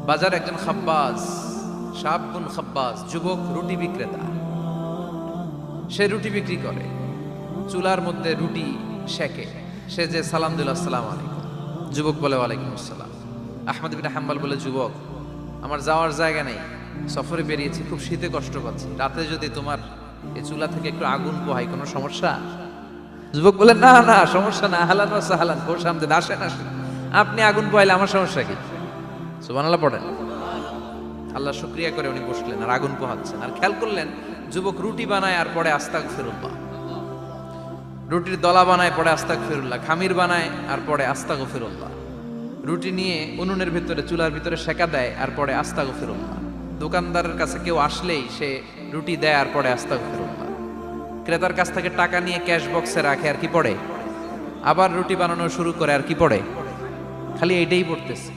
বাজার একজন খাব্বাজ, শাবুন খাব্বাজ, যুবক রুটি বিক্রেতা। সে রুটি বিক্রি করে, চুলার মধ্যে রুটি সেকে। সে যে সালাম দিল, আসসালামু আলাইকুম, যুবক বলে ওয়ালাইকুম আসসালাম। আহমদ বিন হাম্বল বলে, যুবক আমার যাওয়ার জায়গা নেই, সফরে বেরিয়েছি, খুব শীতে কষ্ট পাচ্ছি, রাতে যদি তোমার এই চুলা থেকে একটু আগুন পোহাই কোনো সমস্যা? যুবক বলে, না না সমস্যা না, আহলান ওয়া সাহলান, খোশ আমদেদ, আসেন আসেন, আপনি আগুন পোহাইলে আমার সমস্যা কি? সুবহানাল্লাহ পড়েন। আল্লাহ শুকরিয়া করে উনি বসলেন আর আগুন পোহাচ্ছেন, আর খেয়াল করলেন যুবক রুটি বানায় আর পরে আস্তাগফিরুল্লাহ, রুটির দলা বানায় পরে আস্তাগফিরুল্লাহ, খামির বানায় আর পরে আস্তাগফিরুল্লাহ, রুটি নিয়ে উনুনের ভিতরে চুলার ভিতরে সেকা দেয় আর পরে আস্তাগফিরুল্লাহ, দোকানদারের কাছে কেউ আসলেই সে রুটি দেয় আর পরে আস্তাগফিরুল্লাহ, ক্রেতার কাছ থেকে টাকা নিয়ে ক্যাশ বক্সে রাখে আর কি পড়ে, আবার রুটি বানানো শুরু করে আর কি পড়ে, খালি এইটাই পড়তেছে।